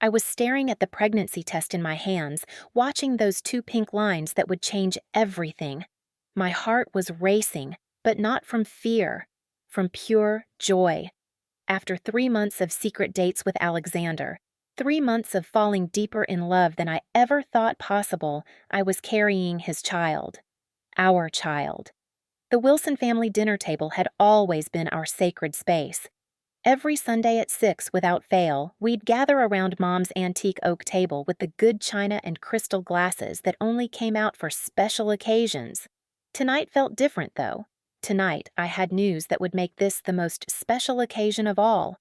I was staring at the pregnancy test in my hands, watching those two pink lines that would change everything. My heart was racing, but not from fear, from pure joy. After 3 months of secret dates with Alexander, 3 months of falling deeper in love than I ever thought possible, I was carrying his child. Our child. The Wilson family dinner table had always been our sacred space. Every Sunday at 6 without fail, we'd gather around Mom's antique oak table with the good china and crystal glasses that only came out for special occasions. Tonight felt different, though. Tonight, I had news that would make this the most special occasion of all.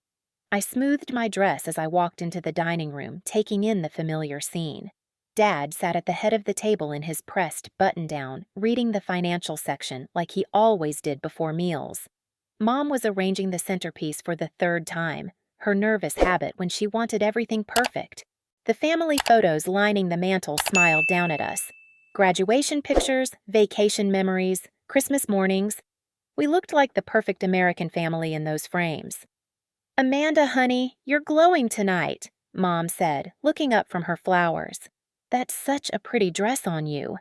I smoothed my dress as I walked into the dining room, taking in the familiar scene. Dad sat at the head of the table in his pressed button-down, reading the financial section like he always did before meals. Mom was arranging the centerpiece for the third time, her nervous habit when she wanted everything perfect. The family photos lining the mantel smiled down at us. Graduation pictures, vacation memories, Christmas mornings. We looked like the perfect American family in those frames. "Amanda, honey, you're glowing tonight," Mom said, looking up from her flowers. "That's such a pretty dress on you."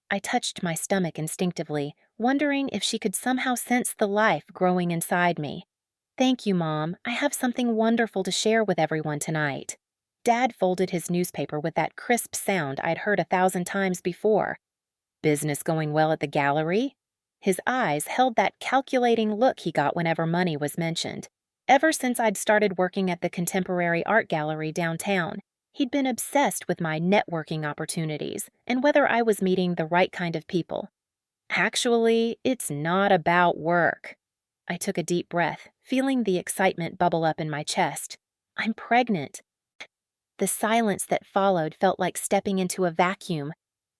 I touched my stomach instinctively, wondering if she could somehow sense the life growing inside me. "Thank you, Mom. I have something wonderful to share with everyone tonight." Dad folded his newspaper with that crisp sound I'd heard 1,000 times before. "Business going well at the gallery?" His eyes held that calculating look he got whenever money was mentioned. Ever since I'd started working at the Contemporary Art Gallery downtown, he'd been obsessed with my networking opportunities and whether I was meeting the right kind of people. "Actually, it's not about work." I took a deep breath, feeling the excitement bubble up in my chest. "I'm pregnant." The silence that followed felt like stepping into a vacuum.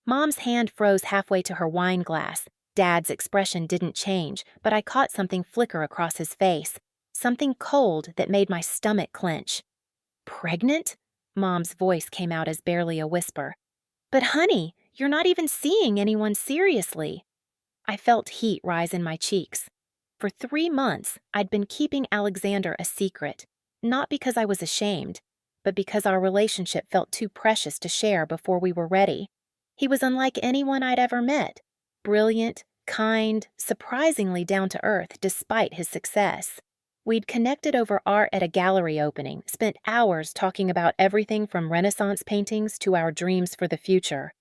Mom's hand froze halfway to her wine glass. Dad's expression didn't change, but I caught something flicker across his face. Something cold that made my stomach clench. "Pregnant?" Mom's voice came out as barely a whisper. "But honey, you're not even seeing anyone seriously." I felt heat rise in my cheeks. For 3 months, I'd been keeping Alexander a secret, not because I was ashamed, but because our relationship felt too precious to share before we were ready. He was unlike anyone I'd ever met. Brilliant, kind, surprisingly down to earth despite his success. We'd connected over art at a gallery opening, spent hours talking about everything from Renaissance paintings to our dreams for the future.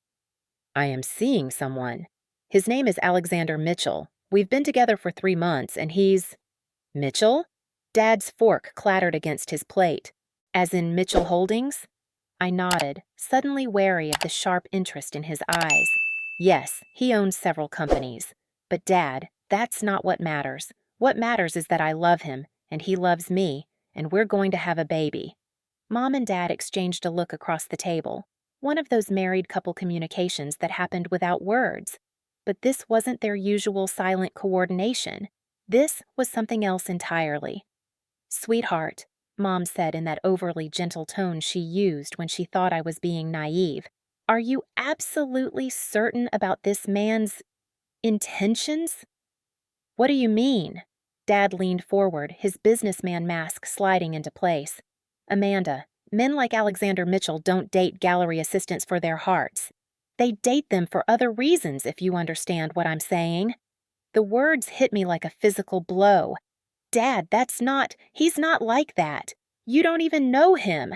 "I am seeing someone. His name is Alexander Mitchell. We've been together for 3 months, and he's—" "Mitchell?" Dad's fork clattered against his plate. "As in Mitchell Holdings?" I nodded, suddenly wary of the sharp interest in his eyes. "Yes, he owns several companies. But Dad, that's not what matters. What matters is that I love him, and he loves me, and we're going to have a baby." Mom and Dad exchanged a look across the table, one of those married couple communications that happened without words. But this wasn't their usual silent coordination. This was something else entirely. "Sweetheart," Mom said in that overly gentle tone she used when she thought I was being naive, "are you absolutely certain about this man's intentions?" "What do you mean?" Dad leaned forward, his businessman mask sliding into place. "Amanda, men like Alexander Mitchell don't date gallery assistants for their hearts. They date them for other reasons, if you understand what I'm saying." The words hit me like a physical blow. "Dad, he's not like that. You don't even know him."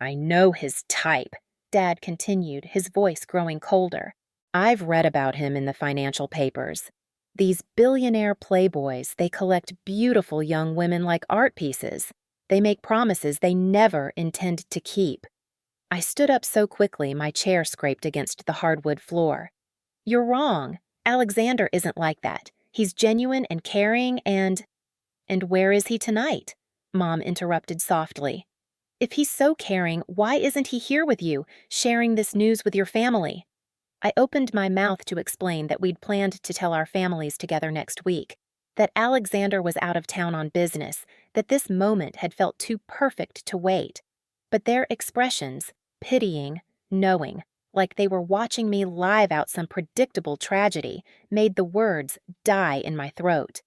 "I know his type," Dad continued, his voice growing colder. "I've read about him in the financial papers. These billionaire playboys, they collect beautiful young women like art pieces. They make promises they never intend to keep." I stood up so quickly my chair scraped against the hardwood floor. "You're wrong. Alexander isn't like that. He's genuine and caring and—" "And where is he tonight?" Mom interrupted softly. "If he's so caring, why isn't he here with you, sharing this news with your family?" I opened my mouth to explain that we'd planned to tell our families together next week, that Alexander was out of town on business, that this moment had felt too perfect to wait. But their expressions, pitying, knowing, like they were watching me live out some predictable tragedy, made the words die in my throat.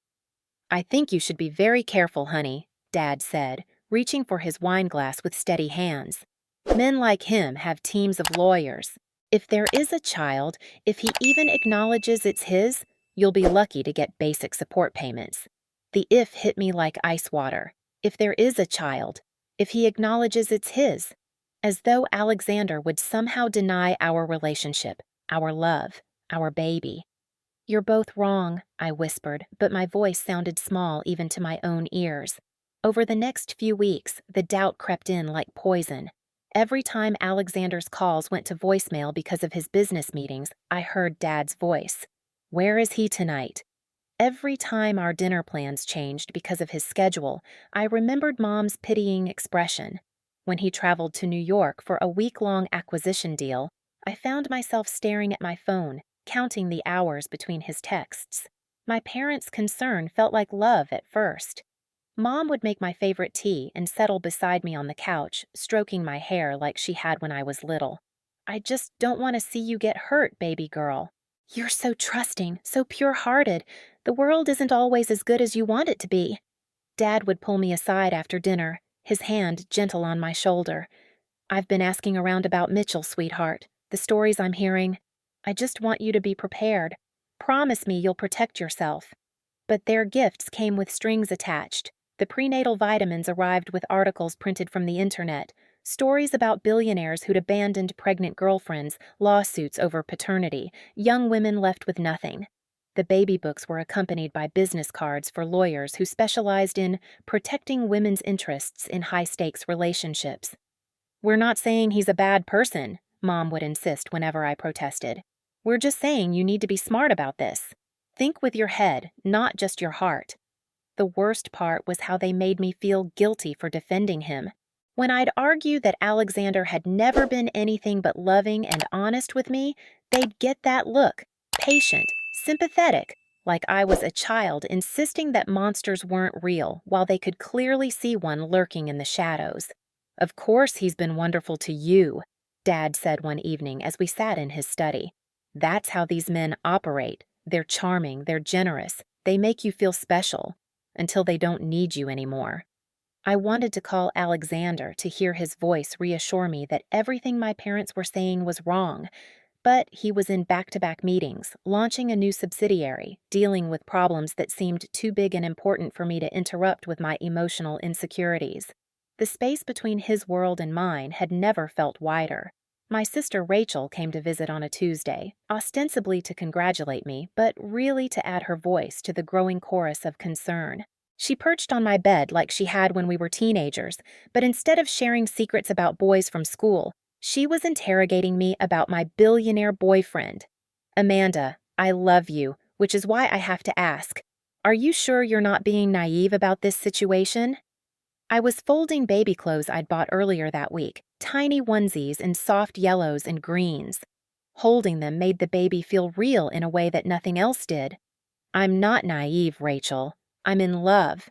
"I think you should be very careful, honey," Dad said, reaching for his wine glass with steady hands. Men like him have teams of lawyers. If there is a child, if he even acknowledges it's his, you'll be lucky to get basic support payments. The if hit me like ice water. If there is a child, if he acknowledges it's his, as though Alexander would somehow deny our relationship, our love, our baby. You're both wrong, I whispered, but my voice sounded small even to my own ears. Over the next few weeks, the doubt crept in like poison. Every time Alexander's calls went to voicemail because of his business meetings, I heard Dad's voice. Where is he tonight? Every time our dinner plans changed because of his schedule, I remembered Mom's pitying expression. When he traveled to New York for a week-long acquisition deal, I found myself staring at my phone, counting the hours between his texts. My parents' concern felt like love at first. Mom would make my favorite tea and settle beside me on the couch, stroking my hair like she had when I was little. I just don't want to see you get hurt, baby girl. You're so trusting, so pure-hearted. The world isn't always as good as you want it to be. Dad would pull me aside after dinner, his hand gentle on my shoulder. I've been asking around about Mitchell, sweetheart. The stories I'm hearing. I just want you to be prepared. Promise me you'll protect yourself. But their gifts came with strings attached. The prenatal vitamins arrived with articles printed from the internet, stories about billionaires who'd abandoned pregnant girlfriends, lawsuits over paternity, young women left with nothing. The baby books were accompanied by business cards for lawyers who specialized in protecting women's interests in high-stakes relationships. We're not saying he's a bad person, Mom would insist whenever I protested. We're just saying you need to be smart about this. Think with your head, not just your heart. The worst part was how they made me feel guilty for defending him. When I'd argue that Alexander had never been anything but loving and honest with me, they'd get that look, patient, sympathetic, like I was a child insisting that monsters weren't real while they could clearly see one lurking in the shadows. Of course he's been wonderful to you, Dad said one evening as we sat in his study. That's how these men operate. They're charming, they're generous, they make you feel special, until they don't need you anymore. I wanted to call Alexander to hear his voice reassure me that everything my parents were saying was wrong, but he was in back-to-back meetings, launching a new subsidiary, dealing with problems that seemed too big and important for me to interrupt with my emotional insecurities. The space between his world and mine had never felt wider. My sister Rachel came to visit on a Tuesday, ostensibly to congratulate me, but really to add her voice to the growing chorus of concern. She perched on my bed like she had when we were teenagers, but instead of sharing secrets about boys from school, she was interrogating me about my billionaire boyfriend. Amanda, I love you, which is why I have to ask. Are you sure you're not being naive about this situation? I was folding baby clothes I'd bought earlier that week, tiny onesies in soft yellows and greens. Holding them made the baby feel real in a way that nothing else did. I'm not naive, Rachel. I'm in love.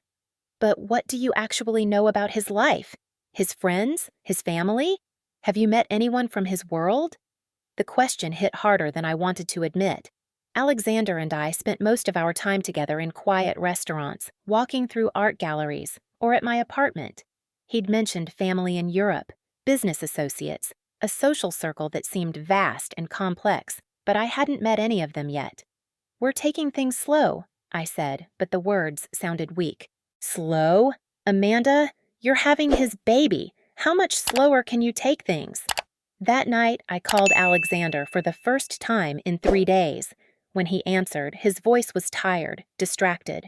But what do you actually know about his life? His friends? His family? Have you met anyone from his world? The question hit harder than I wanted to admit. Alexander and I spent most of our time together in quiet restaurants, walking through art galleries, or at my apartment. He'd mentioned family in Europe, business associates, a social circle that seemed vast and complex, but I hadn't met any of them yet. We're taking things slow, I said, but the words sounded weak. Slow? Amanda, you're having his baby. How much slower can you take things? That night, I called Alexander for the first time in 3 days. When he answered, his voice was tired, distracted.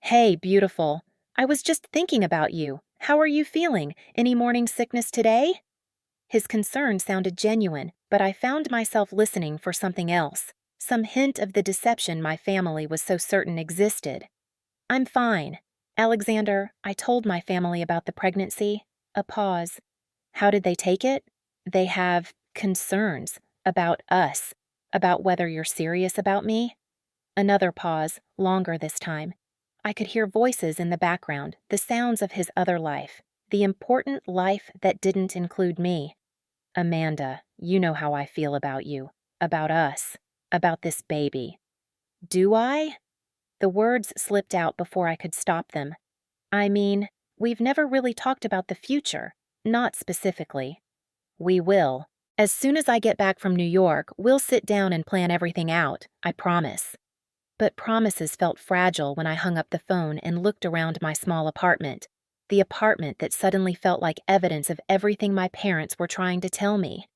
Hey, beautiful. I was just thinking about you. How are you feeling? Any morning sickness today? His concern sounded genuine, but I found myself listening for something else, some hint of the deception my family was so certain existed. I'm fine. Alexander, I told my family about the pregnancy. A pause. How did they take it? They have concerns about us, about whether you're serious about me. Another pause, longer this time. I could hear voices in the background, the sounds of his other life, the important life that didn't include me. Amanda, you know how I feel about you, about us, about this baby. Do I? The words slipped out before I could stop them. I mean, we've never really talked about the future, not specifically. We will. As soon as I get back from New York, we'll sit down and plan everything out, I promise. But promises felt fragile when I hung up the phone and looked around my small apartment, the apartment that suddenly felt like evidence of everything my parents were trying to tell me.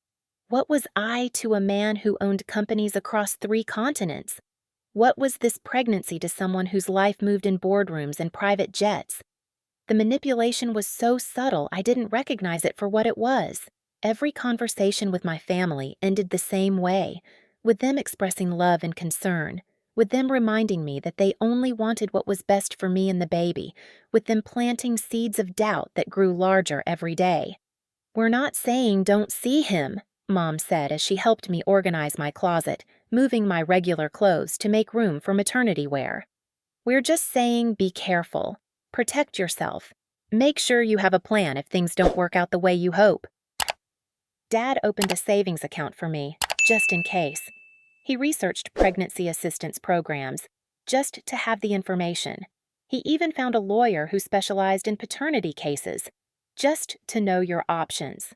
What was I to a man who owned companies across 3 continents? What was this pregnancy to someone whose life moved in boardrooms and private jets? The manipulation was so subtle I didn't recognize it for what it was. Every conversation with my family ended the same way, with them expressing love and concern, with them reminding me that they only wanted what was best for me and the baby, with them planting seeds of doubt that grew larger every day. "We're not saying don't see him," Mom said as she helped me organize my closet, moving my regular clothes to make room for maternity wear. "We're just saying be careful. Protect yourself. Make sure you have a plan if things don't work out the way you hope." Dad opened a savings account for me, just in case. He researched pregnancy assistance programs, just to have the information. He even found a lawyer who specialized in paternity cases, just to know your options.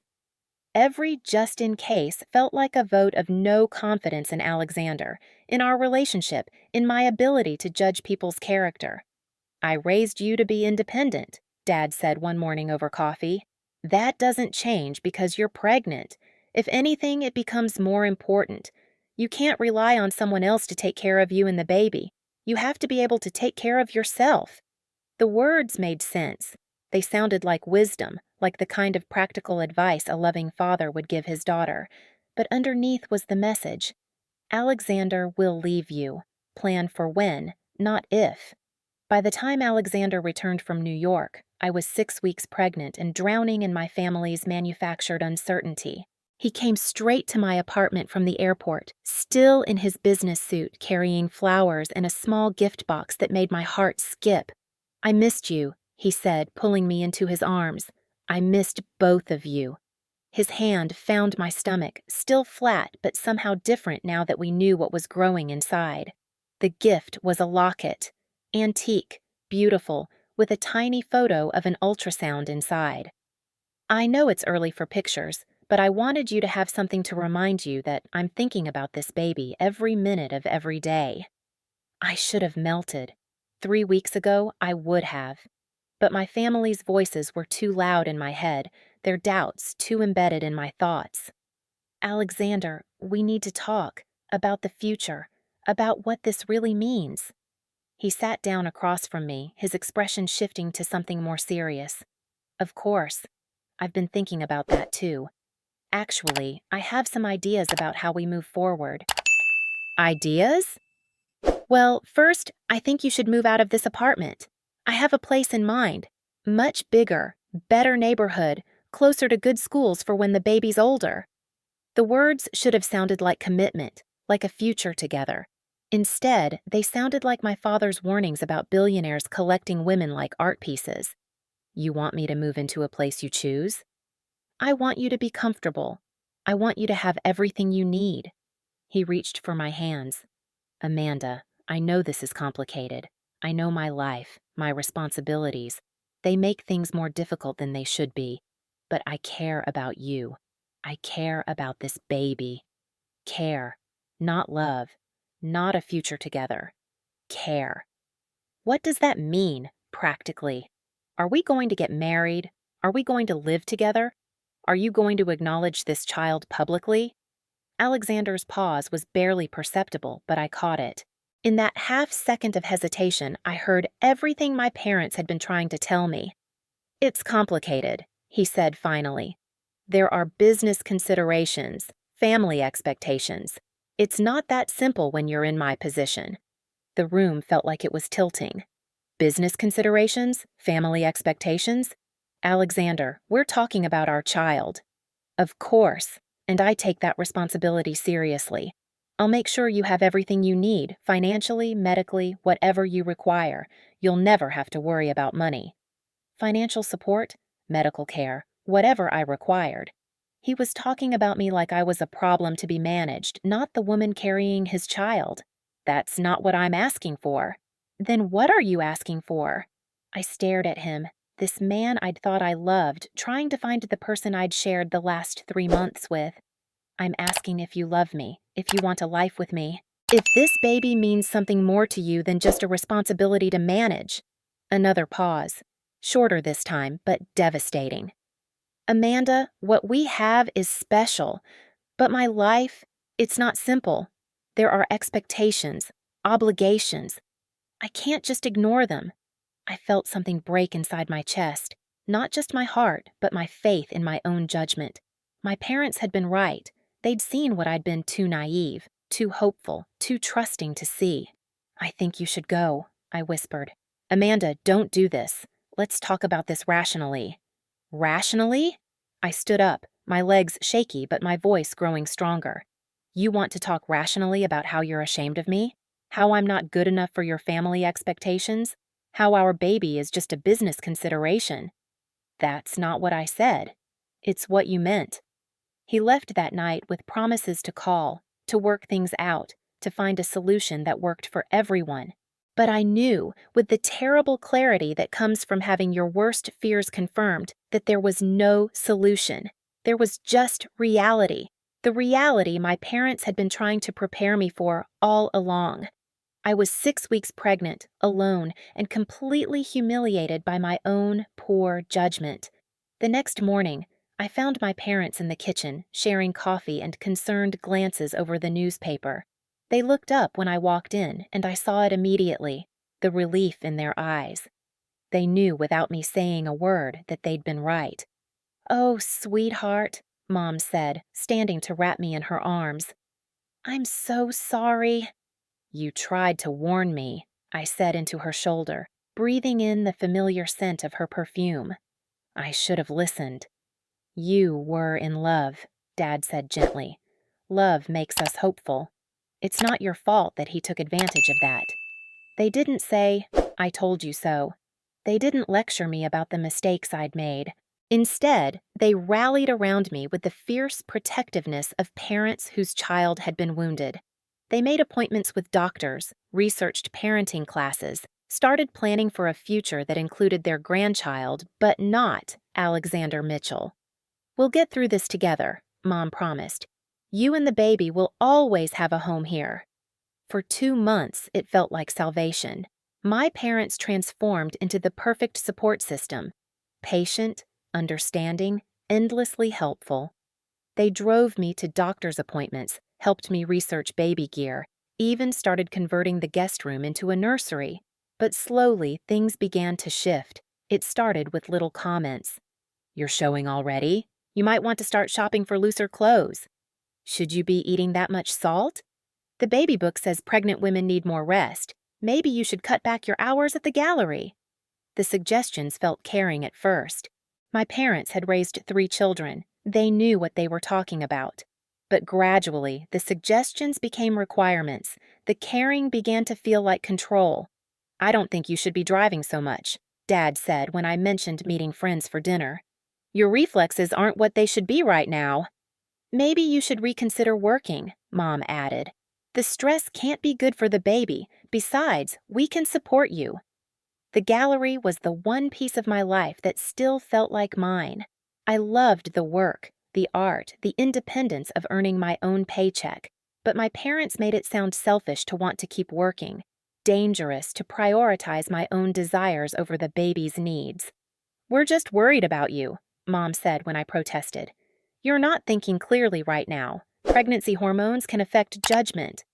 Every just in case felt like a vote of no confidence in Alexander, in our relationship, in my ability to judge people's character. "I raised you to be independent," Dad said one morning over coffee. "That doesn't change because you're pregnant. If anything, it becomes more important. You can't rely on someone else to take care of you and the baby. You have to be able to take care of yourself." The words made sense. They sounded like wisdom, like the kind of practical advice a loving father would give his daughter. But underneath was the message: Alexander will leave you. Plan for when, not if. By the time Alexander returned from New York, I was 6 weeks pregnant and drowning in my family's manufactured uncertainty. He came straight to my apartment from the airport, still in his business suit, carrying flowers and a small gift box that made my heart skip. "I missed you," he said, pulling me into his arms. "I missed both of you." His hand found my stomach, still flat but somehow different now that we knew what was growing inside. The gift was a locket, antique, beautiful, with a tiny photo of an ultrasound inside. "I know it's early for pictures, but I wanted you to have something to remind you that I'm thinking about this baby every minute of every day." I should have melted. 3 weeks ago, I would have. But my family's voices were too loud in my head, their doubts too embedded in my thoughts. "Alexander, we need to talk about the future, about what this really means." He sat down across from me, his expression shifting to something more serious. "Of course. I've been thinking about that too. Actually, I have some ideas about how we move forward." "Ideas?" "Well, first, I think you should move out of this apartment. I have a place in mind. Much bigger, better neighborhood, closer to good schools for when the baby's older." The words should have sounded like commitment, like a future together. Instead, they sounded like my father's warnings about billionaires collecting women like art pieces. "You want me to move into a place you choose?" "I want you to be comfortable. I want you to have everything you need." He reached for my hands. "Amanda, I know this is complicated. I know my life, my responsibilities. They make things more difficult than they should be. But I care about you. I care about this baby. Care, not love, not a future together. Care." What does that mean, practically? Are we going to get married? Are we going to live together? Are you going to acknowledge this child publicly? Alexander's pause was barely perceptible, but I caught it. In that half-second of hesitation, I heard everything my parents had been trying to tell me. "It's complicated," he said finally. "There are business considerations, family expectations. It's not that simple when you're in my position." The room felt like it was tilting. Business considerations? Family expectations? "Alexander, we're talking about our child." "Of course, and I take that responsibility seriously. I'll make sure you have everything you need, financially, medically, whatever you require. You'll never have to worry about money." Financial support, medical care, whatever I required. He was talking about me like I was a problem to be managed, not the woman carrying his child. That's not what I'm asking for. Then what are you asking for? I stared at him, this man I'd thought I loved, trying to find the person I'd shared the last 3 months with. I'm asking if you love me, if you want a life with me, if this baby means something more to you than just a responsibility to manage. Another pause. Shorter this time, but devastating. Amanda, what we have is special, but my life, it's not simple. There are expectations, obligations. I can't just ignore them. I felt something break inside my chest, not just my heart, but my faith in my own judgment. My parents had been right. They'd seen what I'd been too naive, too hopeful, too trusting to see. I think you should go, I whispered. Amanda, don't do this. Let's talk about this rationally. Rationally? I stood up, my legs shaky but my voice growing stronger. You want to talk rationally about how you're ashamed of me? How I'm not good enough for your family expectations? How our baby is just a business consideration? That's not what I said. It's what you meant. He left that night with promises to call, to work things out, to find a solution that worked for everyone. But I knew, with the terrible clarity that comes from having your worst fears confirmed, that there was no solution. There was just reality. The reality my parents had been trying to prepare me for all along. I was 6 weeks pregnant, alone, and completely humiliated by my own poor judgment. The next morning, I found my parents in the kitchen, sharing coffee and concerned glances over the newspaper. They looked up when I walked in, and I saw it immediately, the relief in their eyes. They knew without me saying a word that they'd been right. "Oh, sweetheart," Mom said, standing to wrap me in her arms. "I'm so sorry." "You tried to warn me," I said into her shoulder, breathing in the familiar scent of her perfume. "I should have listened." "You were in love," Dad said gently. "Love makes us hopeful. It's not your fault that he took advantage of that." They didn't say, "I told you so." They didn't lecture me about the mistakes I'd made. Instead, they rallied around me with the fierce protectiveness of parents whose child had been wounded. They made appointments with doctors, researched parenting classes, started planning for a future that included their grandchild, but not Alexander Mitchell. "We'll get through this together," Mom promised. "You and the baby will always have a home here." For 2 months, it felt like salvation. My parents transformed into the perfect support system. Patient, understanding, endlessly helpful. They drove me to doctor's appointments, helped me research baby gear, even started converting the guest room into a nursery. But slowly, things began to shift. It started with little comments. "You're showing already? You might want to start shopping for looser clothes." "Should you be eating that much salt? The baby book says pregnant women need more rest. Maybe you should cut back your hours at the gallery." The suggestions felt caring at first. My parents had raised 3 children. They knew what they were talking about. But gradually, the suggestions became requirements. The caring began to feel like control. "I don't think you should be driving so much," Dad said when I mentioned meeting friends for dinner. "Your reflexes aren't what they should be right now." "Maybe you should reconsider working," Mom added. "The stress can't be good for the baby. Besides, we can support you." The gallery was the one piece of my life that still felt like mine. I loved the work, the art, the independence of earning my own paycheck. But my parents made it sound selfish to want to keep working, dangerous to prioritize my own desires over the baby's needs. "We're just worried about you," Mom said when I protested. "You're not thinking clearly right now. Pregnancy hormones can affect judgment."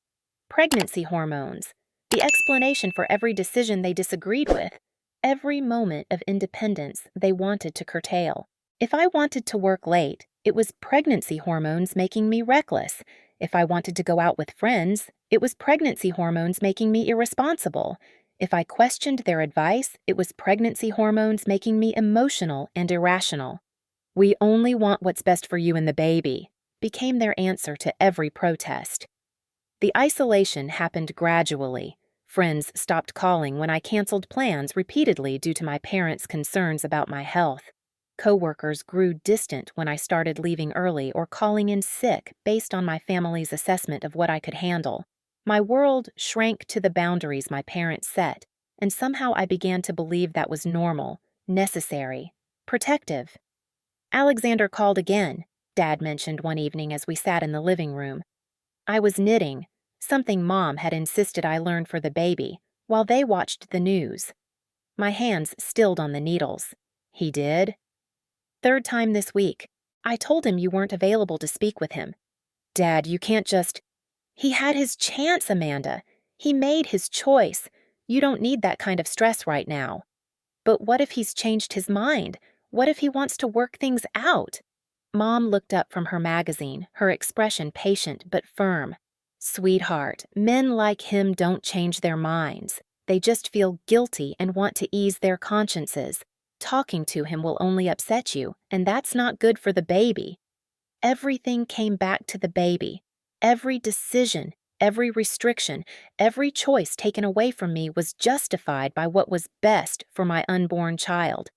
Pregnancy hormones. The explanation for every decision they disagreed with. Every moment of independence they wanted to curtail. If I wanted to work late, it was pregnancy hormones making me reckless. If I wanted to go out with friends, it was pregnancy hormones making me irresponsible. If I questioned their advice, it was pregnancy hormones making me emotional and irrational. "We only want what's best for you and the baby," became their answer to every protest. The isolation happened gradually. Friends stopped calling when I canceled plans repeatedly due to my parents' concerns about my health. Coworkers grew distant when I started leaving early or calling in sick based on my family's assessment of what I could handle. My world shrank to the boundaries my parents set, and somehow I began to believe that was normal, necessary, protective. Alexander called again, Dad mentioned one evening as we sat in the living room. I was knitting, something Mom had insisted I learn for the baby, while they watched the news. My hands stilled on the needles. He did? Third time this week. I told him you weren't available to speak with him. Dad, you can't just... He had his chance, Amanda. He made his choice. You don't need that kind of stress right now. But what if he's changed his mind? What if he wants to work things out? Mom looked up from her magazine, her expression patient but firm. Sweetheart, men like him don't change their minds. They just feel guilty and want to ease their consciences. Talking to him will only upset you, and that's not good for the baby. Everything came back to the baby. Every decision, every restriction, every choice taken away from me was justified by what was best for my unborn child.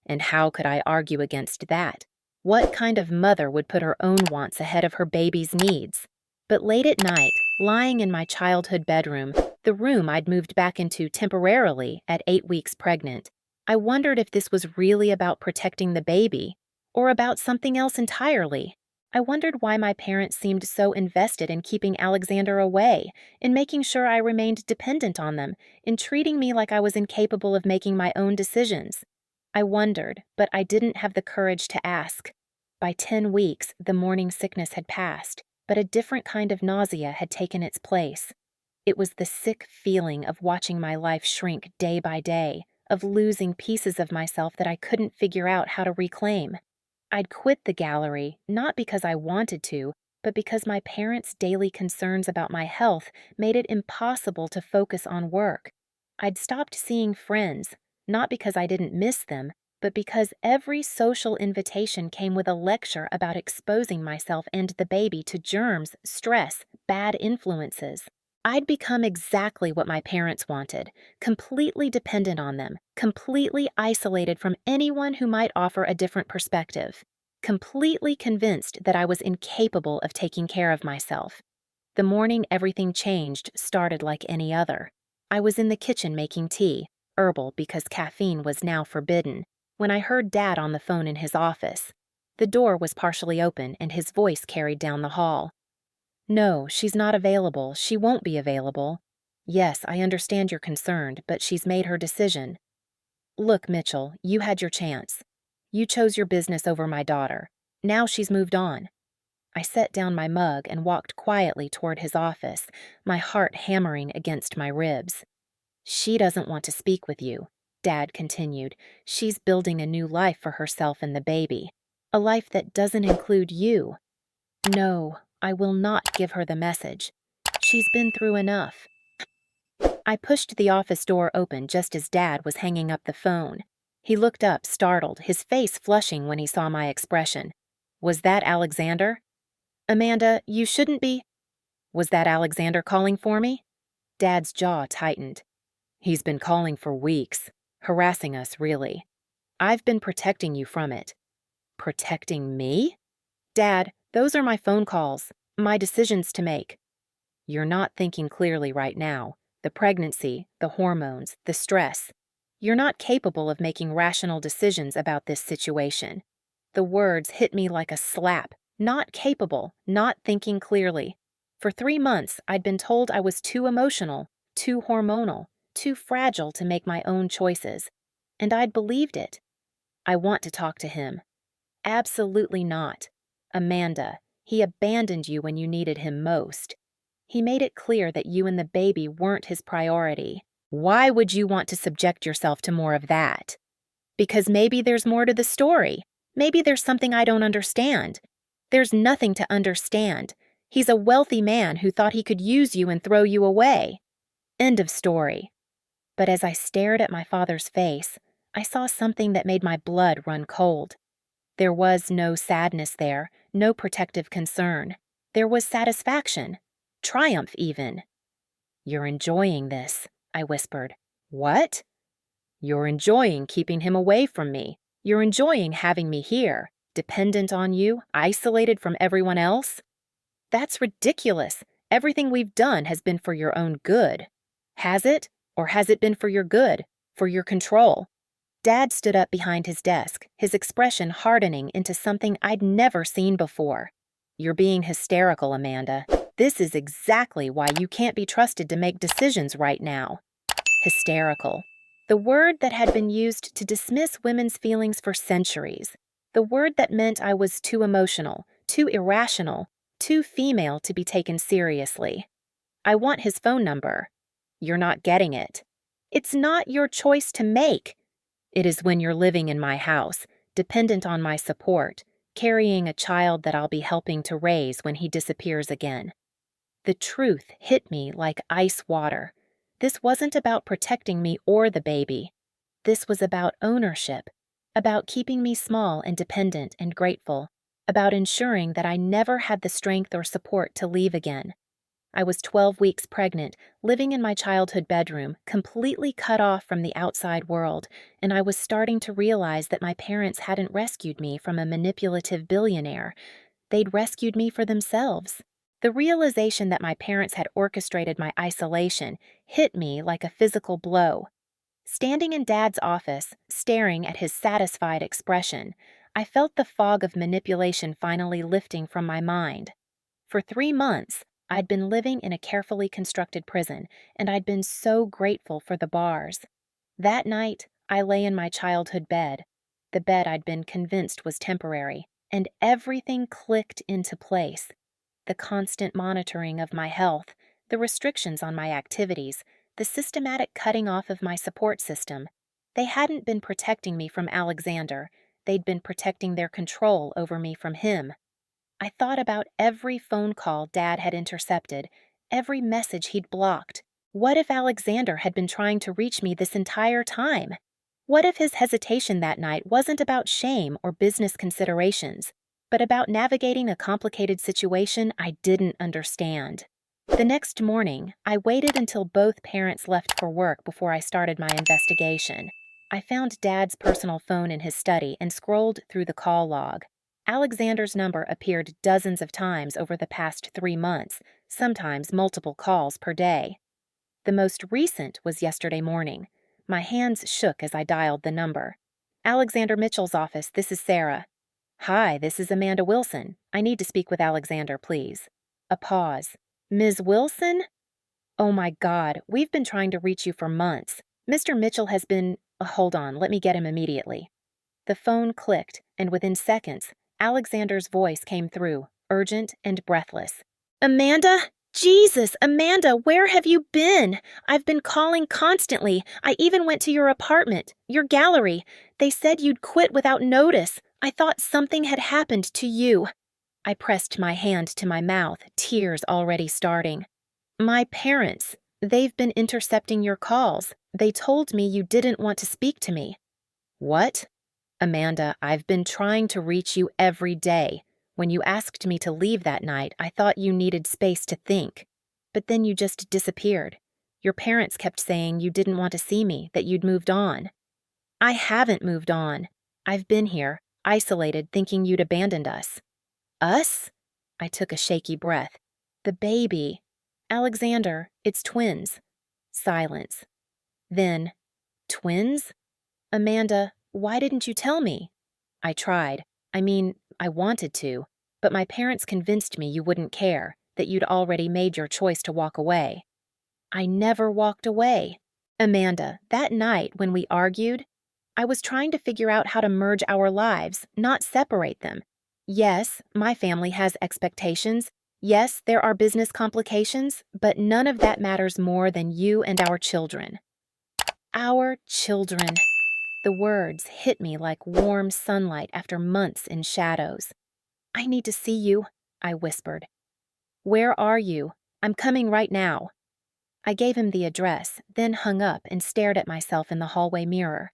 And how could I argue against that? What kind of mother would put her own wants ahead of her baby's needs? But late at night, lying in my childhood bedroom, the room I'd moved back into temporarily at 8 weeks pregnant, I wondered if this was really about protecting the baby, or about something else entirely. I wondered why my parents seemed so invested in keeping Alexander away, in making sure I remained dependent on them, in treating me like I was incapable of making my own decisions. I wondered, but I didn't have the courage to ask. By 10 weeks, the morning sickness had passed, but a different kind of nausea had taken its place. It was the sick feeling of watching my life shrink day by day, of losing pieces of myself that I couldn't figure out how to reclaim. I'd quit the gallery, not because I wanted to, but because my parents' daily concerns about my health made it impossible to focus on work. I'd stopped seeing friends, not because I didn't miss them, but because every social invitation came with a lecture about exposing myself and the baby to germs, stress, bad influences. I'd become exactly what my parents wanted, completely dependent on them, completely isolated from anyone who might offer a different perspective, completely convinced that I was incapable of taking care of myself. The morning everything changed started like any other. I was in the kitchen making tea, herbal because caffeine was now forbidden, when I heard Dad on the phone in his office. The door was partially open and his voice carried down the hall. No, she's not available. She won't be available. Yes, I understand you're concerned, but she's made her decision. Look, Mitchell, you had your chance. You chose your business over my daughter. Now she's moved on. I set down my mug and walked quietly toward his office, my heart hammering against my ribs. She doesn't want to speak with you, Dad continued. She's building a new life for herself and the baby. A life that doesn't include you. No, I will not give her the message. She's been through enough. I pushed the office door open just as Dad was hanging up the phone. He looked up, startled, his face flushing when he saw my expression. Was that Alexander? Amanda, you shouldn't be... Was that Alexander calling for me? Dad's jaw tightened. He's been calling for weeks, harassing us, really. I've been protecting you from it. Protecting me? Dad, those are my phone calls, my decisions to make. You're not thinking clearly right now. The pregnancy, the hormones, the stress. You're not capable of making rational decisions about this situation. The words hit me like a slap. Not capable, not thinking clearly. For 3 months, I'd been told I was too emotional, too hormonal, too fragile to make my own choices. And I'd believed it. I want to talk to him. Absolutely not. Amanda, he abandoned you when you needed him most. He made it clear that you and the baby weren't his priority. Why would you want to subject yourself to more of that? Because maybe there's more to the story. Maybe there's something I don't understand. There's nothing to understand. He's a wealthy man who thought he could use you and throw you away. End of story. But as I stared at my father's face, I saw something that made my blood run cold. There was no sadness there, no protective concern. There was satisfaction, triumph even. You're enjoying this, I whispered. What? You're enjoying keeping him away from me. You're enjoying having me here, dependent on you, isolated from everyone else. That's ridiculous. Everything we've done has been for your own good. Has it? Or has it been for your good, for your control? Dad stood up behind his desk, his expression hardening into something I'd never seen before. "You're being hysterical, Amanda. This is exactly why you can't be trusted to make decisions right now." Hysterical. The word that had been used to dismiss women's feelings for centuries. The word that meant I was too emotional, too irrational, too female to be taken seriously. "I want his phone number." "You're not getting it." "It's not your choice to make." "It is when you're living in my house, dependent on my support, carrying a child that I'll be helping to raise when he disappears again." The truth hit me like ice water. This wasn't about protecting me or the baby. This was about ownership, about keeping me small and dependent and grateful, about ensuring that I never had the strength or support to leave again. I was 12 weeks pregnant, living in my childhood bedroom, completely cut off from the outside world, and I was starting to realize that my parents hadn't rescued me from a manipulative billionaire. They'd rescued me for themselves. The realization that my parents had orchestrated my isolation hit me like a physical blow. Standing in Dad's office, staring at his satisfied expression, I felt the fog of manipulation finally lifting from my mind. For 3 months, I'd been living in a carefully constructed prison, and I'd been so grateful for the bars. That night, I lay in my childhood bed, the bed I'd been convinced was temporary, and everything clicked into place. The constant monitoring of my health, the restrictions on my activities, the systematic cutting off of my support system. They hadn't been protecting me from Alexander. They'd been protecting their control over me from him. I thought about every phone call Dad had intercepted, every message he'd blocked. What if Alexander had been trying to reach me this entire time? What if his hesitation that night wasn't about shame or business considerations, but about navigating a complicated situation I didn't understand? The next morning, I waited until both parents left for work before I started my investigation. I found Dad's personal phone in his study and scrolled through the call log. Alexander's number appeared dozens of times over the past 3 months, sometimes multiple calls per day. The most recent was yesterday morning. My hands shook as I dialed the number. "Alexander Mitchell's office, this is Sarah." "Hi, this is Amanda Wilson. I need to speak with Alexander, please." A pause. "Ms. Wilson?" "Oh my God, we've been trying to reach you for months. Mr. Mitchell has been— hold on, let me get him immediately." The phone clicked, and within seconds, Alexander's voice came through, urgent and breathless. "Amanda? Jesus, Amanda, where have you been? I've been calling constantly. I even went to your apartment, your gallery. They said you'd quit without notice. I thought something had happened to you." I pressed my hand to my mouth, tears already starting. "My parents. They've been intercepting your calls. They told me you didn't want to speak to me." "What?" "Amanda, I've been trying to reach you every day. When you asked me to leave that night, I thought you needed space to think. But then you just disappeared. Your parents kept saying you didn't want to see me, that you'd moved on." "I haven't moved on. I've been here, isolated, thinking you'd abandoned us." "Us?" I took a shaky breath. "The baby. Alexander, it's twins." Silence. Then, "Twins? Amanda, why didn't you tell me?" "I tried. I wanted to, but my parents convinced me you wouldn't care, that you'd already made your choice to walk away." "I never walked away. Amanda, that night when we argued, I was trying to figure out how to merge our lives, not separate them. Yes, my family has expectations. Yes, there are business complications, but none of that matters more than you and our children." Our children. The words hit me like warm sunlight after months in shadows. "I need to see you," I whispered. "Where are you? I'm coming right now." I gave him the address, then hung up and stared at myself in the hallway mirror.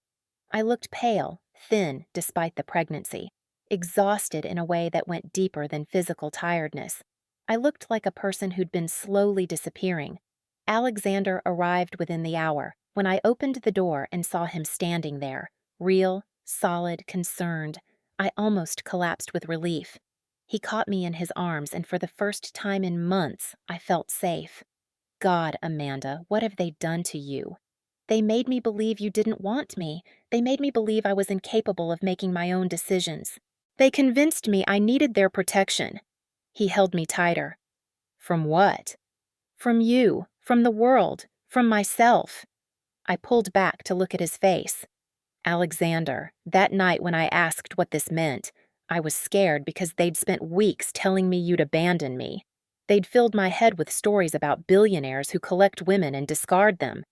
I looked pale, thin despite the pregnancy, exhausted in a way that went deeper than physical tiredness. I looked like a person who'd been slowly disappearing. Alexander arrived within the hour, when I opened the door and saw him standing there, real, solid, concerned. I almost collapsed with relief. He caught me in his arms, and for the first time in months, I felt safe. God, Amanda, what have they done to you? They made me believe you didn't want me. They made me believe I was incapable of making my own decisions. They convinced me I needed their protection. He held me tighter. From what? From you, from the world, from myself. I pulled back to look at his face. Alexander, that night when I asked what this meant, I was scared because they'd spent weeks telling me you'd abandon me. They'd filled my head with stories about billionaires who collect women and discard them.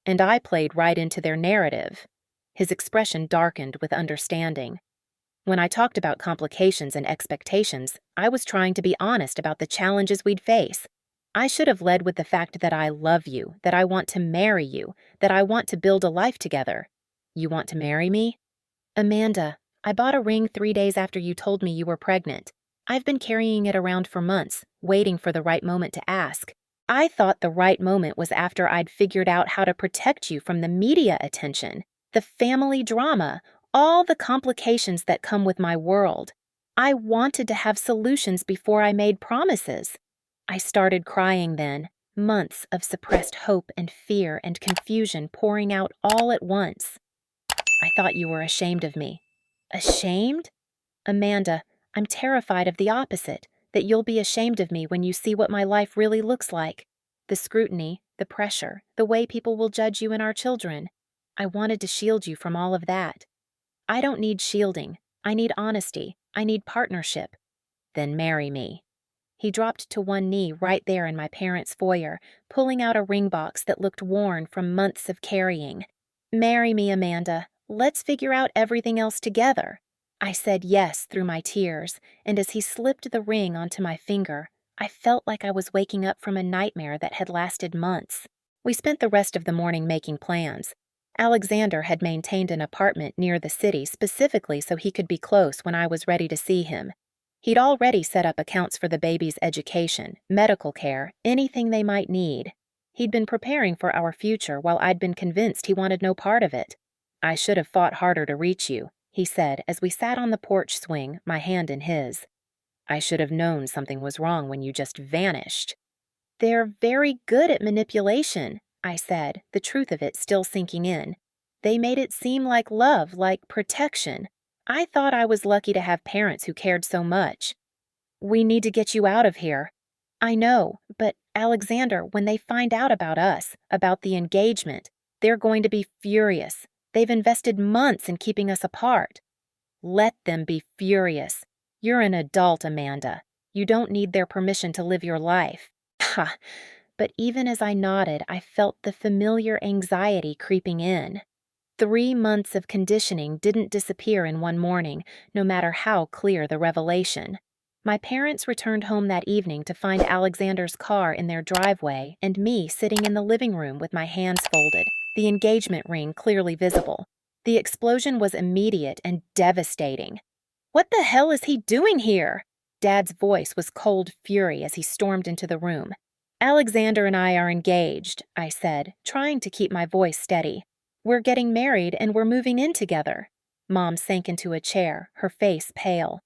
And I played right into their narrative. His expression darkened with understanding. When I talked about complications and expectations, I was trying to be honest about the challenges we'd face. I should have led with the fact that I love you, that I want to marry you, that I want to build a life together. You want to marry me? Amanda, I bought a ring 3 days after you told me you were pregnant. I've been carrying it around for months, waiting for the right moment to ask. I thought the right moment was after I'd figured out how to protect you from the media attention, the family drama, all the complications that come with my world. I wanted to have solutions before I made promises. I started crying then, months of suppressed hope and fear and confusion pouring out all at once. I thought you were ashamed of me. Ashamed? Amanda, I'm terrified of the opposite, that you'll be ashamed of me when you see what my life really looks like. The scrutiny, the pressure, the way people will judge you and our children. I wanted to shield you from all of that. I don't need shielding. I need honesty. I need partnership. Then marry me. He dropped to one knee right there in my parents' foyer, pulling out a ring box that looked worn from months of carrying. Marry me, Amanda. Let's figure out everything else together. I said yes through my tears, and as he slipped the ring onto my finger, I felt like I was waking up from a nightmare that had lasted months. We spent the rest of the morning making plans. Alexander had maintained an apartment near the city specifically so he could be close when I was ready to see him. He'd already set up accounts for the baby's education, medical care, anything they might need. He'd been preparing for our future while I'd been convinced he wanted no part of it. I should have fought harder to reach you, he said as we sat on the porch swing, my hand in his. I should have known something was wrong when you just vanished. They're very good at manipulation, I said, the truth of it still sinking in. They made it seem like love, like protection. I thought I was lucky to have parents who cared so much. We need to get you out of here. I know, but Alexander, when they find out about us, about the engagement, they're going to be furious. They've invested months in keeping us apart. Let them be furious. You're an adult, Amanda. You don't need their permission to live your life. Ha! But even as I nodded, I felt the familiar anxiety creeping in. 3 months of conditioning didn't disappear in one morning, no matter how clear the revelation. My parents returned home that evening to find Alexander's car in their driveway and me sitting in the living room with my hands folded, the engagement ring clearly visible. The explosion was immediate and devastating. What the hell is he doing here? Dad's voice was cold fury as he stormed into the room. Alexander and I are engaged, I said, trying to keep my voice steady. We're getting married and we're moving in together. Mom sank into a chair, her face pale.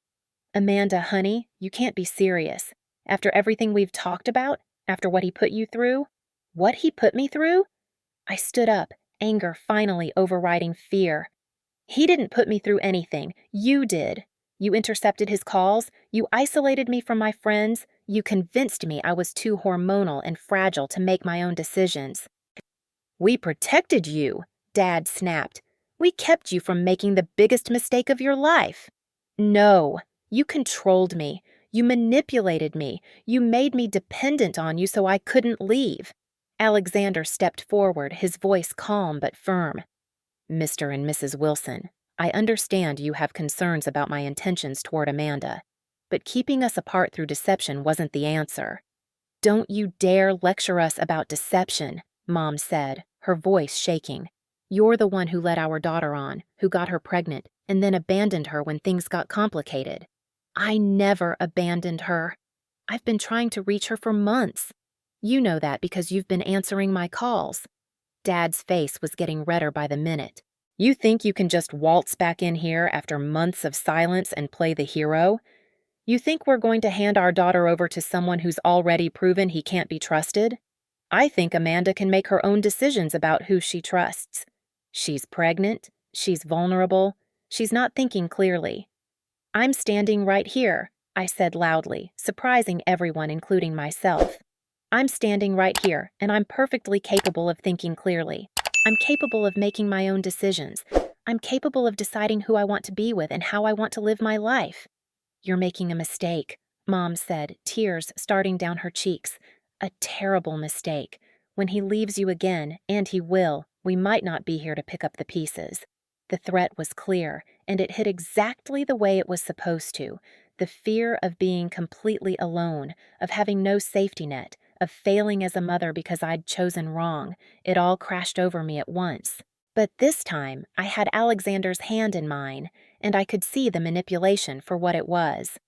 Amanda, honey, you can't be serious. After everything we've talked about, after what he put you through? What he put me through? I stood up, anger finally overriding fear. He didn't put me through anything. You did. You intercepted his calls. You isolated me from my friends. You convinced me I was too hormonal and fragile to make my own decisions. We protected you, Dad snapped. We kept you from making the biggest mistake of your life. No, you controlled me. You manipulated me. You made me dependent on you so I couldn't leave. Alexander stepped forward, his voice calm but firm. Mr. and Mrs. Wilson, I understand you have concerns about my intentions toward Amanda, but keeping us apart through deception wasn't the answer. Don't you dare lecture us about deception, Mom said, her voice shaking. You're the one who led our daughter on, who got her pregnant, and then abandoned her when things got complicated. I never abandoned her. I've been trying to reach her for months. You know that because you've been answering my calls. Dad's face was getting redder by the minute. You think you can just waltz back in here after months of silence and play the hero? You think we're going to hand our daughter over to someone who's already proven he can't be trusted? I think Amanda can make her own decisions about who she trusts. She's pregnant, she's vulnerable, she's not thinking clearly. I'm standing right here, I said loudly, surprising everyone, including myself. I'm standing right here, and I'm perfectly capable of thinking clearly. I'm capable of making my own decisions. I'm capable of deciding who I want to be with and how I want to live my life. You're making a mistake, Mom said, tears starting down her cheeks. A terrible mistake. When he leaves you again, and he will, we might not be here to pick up the pieces. The threat was clear, and it hit exactly the way it was supposed to. The fear of being completely alone, of having no safety net, of failing as a mother because I'd chosen wrong. It all crashed over me at once. But this time, I had Alexander's hand in mine, and I could see the manipulation for what it was.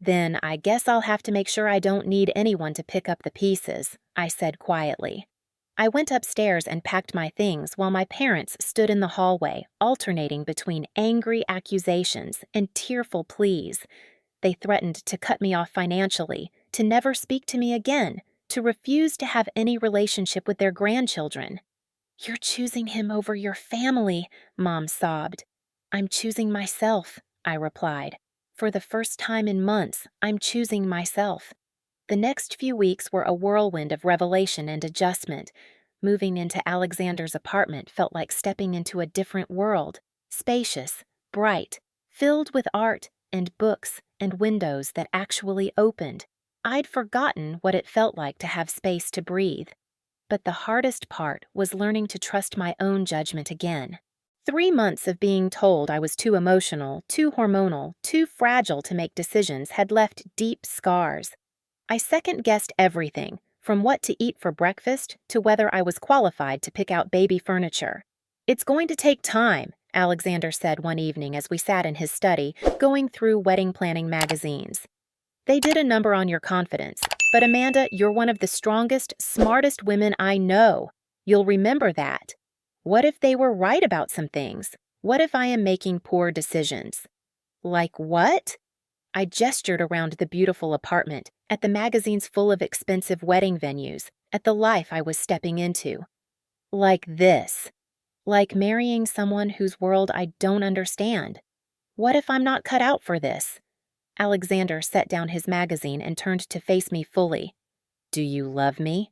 Then I guess I'll have to make sure I don't need anyone to pick up the pieces, I said quietly. I went upstairs and packed my things while my parents stood in the hallway, alternating between angry accusations and tearful pleas. They threatened to cut me off financially, to never speak to me again, to refuse to have any relationship with their grandchildren. You're choosing him over your family, Mom sobbed. I'm choosing myself, I replied. For the first time in months, I'm choosing myself. The next few weeks were a whirlwind of revelation and adjustment. Moving into Alexander's apartment felt like stepping into a different world, spacious, bright, filled with art and books and windows that actually opened. I'd forgotten what it felt like to have space to breathe. But the hardest part was learning to trust my own judgment again. 3 months of being told I was too emotional, too hormonal, too fragile to make decisions had left deep scars. I second-guessed everything, from what to eat for breakfast to whether I was qualified to pick out baby furniture. It's going to take time, Alexander said one evening as we sat in his study, going through wedding planning magazines. They did a number on your confidence, but Amanda, you're one of the strongest, smartest women I know. You'll remember that. What if they were right about some things? What if I am making poor decisions? Like what? I gestured around the beautiful apartment, at the magazines full of expensive wedding venues, at the life I was stepping into. Like this. Like marrying someone whose world I don't understand. What if I'm not cut out for this? Alexander set down his magazine and turned to face me fully. Do you love me?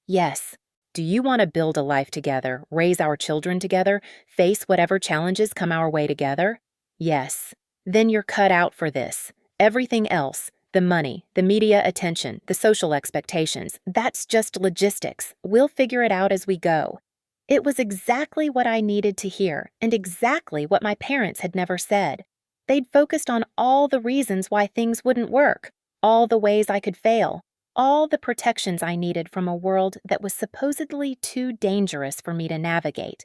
Yes. Do you want to build a life together, raise our children together, face whatever challenges come our way together? Yes. Then you're cut out for this. Everything else, the money, the media attention, the social expectations, that's just logistics. We'll figure it out as we go. It was exactly what I needed to hear, and exactly what my parents had never said. They'd focused on all the reasons why things wouldn't work, all the ways I could fail, all the protections I needed from a world that was supposedly too dangerous for me to navigate.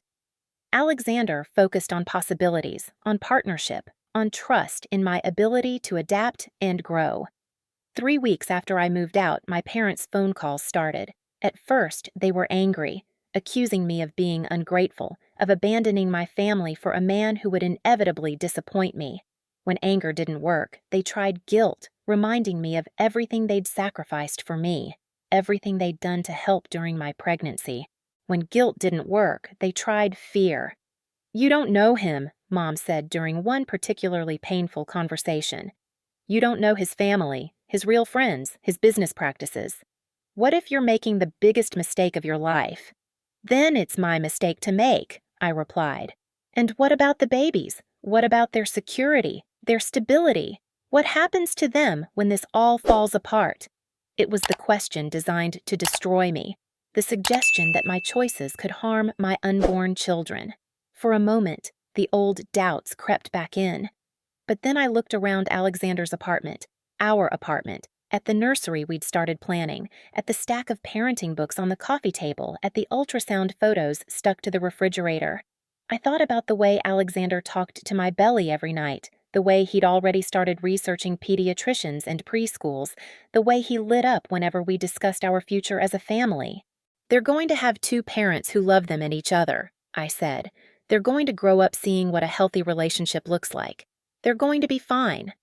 Alexander focused on possibilities, on partnership, on trust in my ability to adapt and grow. 3 weeks after I moved out, my parents' phone calls started. At first, they were angry, accusing me of being ungrateful, of abandoning my family for a man who would inevitably disappoint me. When anger didn't work, they tried guilt, reminding me of everything they'd sacrificed for me, everything they'd done to help during my pregnancy. When guilt didn't work, they tried fear. You don't know him, Mom said during one particularly painful conversation. You don't know his family, his real friends, his business practices. What if you're making the biggest mistake of your life? Then it's my mistake to make, I replied. And what about the babies? What about their security, their stability? What happens to them when this all falls apart? It was the question designed to destroy me, the suggestion that my choices could harm my unborn children. For a moment, the old doubts crept back in. But then I looked around Alexander's apartment, our apartment, at the nursery we'd started planning, at the stack of parenting books on the coffee table, at the ultrasound photos stuck to the refrigerator. I thought about the way Alexander talked to my belly every night, the way he'd already started researching pediatricians and preschools, the way he lit up whenever we discussed our future as a family. They're going to have 2 parents who love them and each other, I said. They're going to grow up seeing what a healthy relationship looks like. They're going to be fine.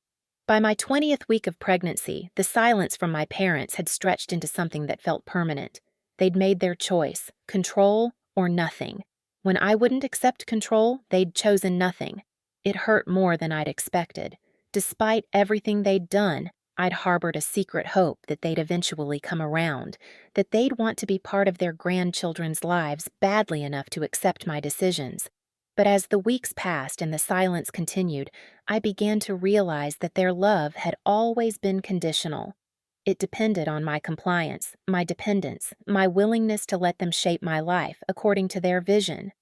By my 20th week of pregnancy, the silence from my parents had stretched into something that felt permanent. They'd made their choice, control or nothing. When I wouldn't accept control, they'd chosen nothing. It hurt more than I'd expected. Despite everything they'd done, I'd harbored a secret hope that they'd eventually come around, that they'd want to be part of their grandchildren's lives badly enough to accept my decisions. But as the weeks passed and the silence continued, I began to realize that their love had always been conditional. It depended on my compliance, my dependence, my willingness to let them shape my life according to their vision.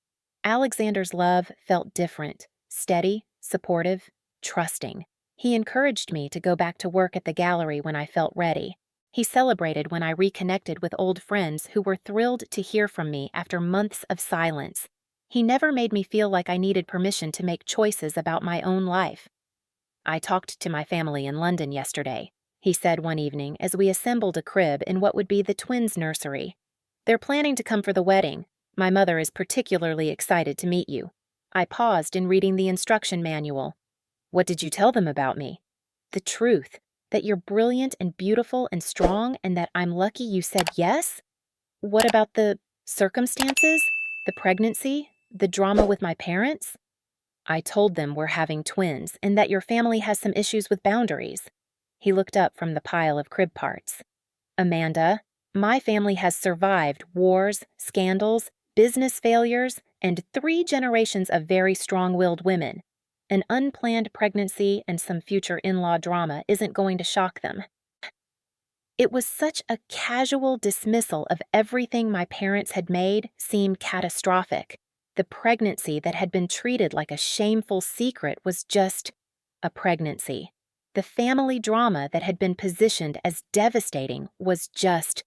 Alexander's love felt different, steady, supportive, trusting. He encouraged me to go back to work at the gallery when I felt ready. He celebrated when I reconnected with old friends who were thrilled to hear from me after months of silence. He never made me feel like I needed permission to make choices about my own life. "I talked to my family in London yesterday," he said one evening as we assembled a crib in what would be the twins' nursery. "They're planning to come for the wedding. My mother is particularly excited to meet you." I paused in reading the instruction manual. "What did you tell them about me?" "The truth, that you're brilliant and beautiful and strong and that I'm lucky you said yes." "What about the circumstances? The pregnancy? The drama with my parents?" "I told them we're having twins and that your family has some issues with boundaries." He looked up from the pile of crib parts. "Amanda, my family has survived wars, scandals, business failures, and 3 generations of very strong-willed women. An unplanned pregnancy and some future in-law drama isn't going to shock them." It was such a casual dismissal of everything my parents had made seem catastrophic. The pregnancy that had been treated like a shameful secret was just a pregnancy. The family drama that had been positioned as devastating was just